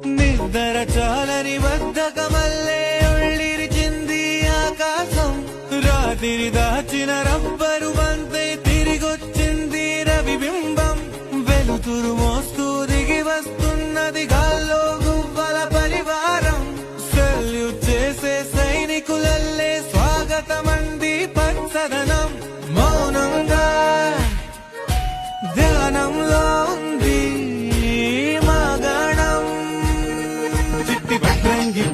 నిద్ర చాలని బద్ధకమల్లే ఒళ్ళిరిచింది ఆకాశం. రాత్రి దాచిన రబ్బరు బంతై తిరిగొచ్చింది రవిబింబం. వెలుతురు మోస్తూ దిగి వస్తున్నది గాల్లో గువ్వల పరివారం. సెల్యూట్ చేసే సైనికులల్లే స్వాగతమంది పచ్చదనం. మౌనంగా ధ్యానంలో ఉంది మగణం. చిట్టి భద్రంగి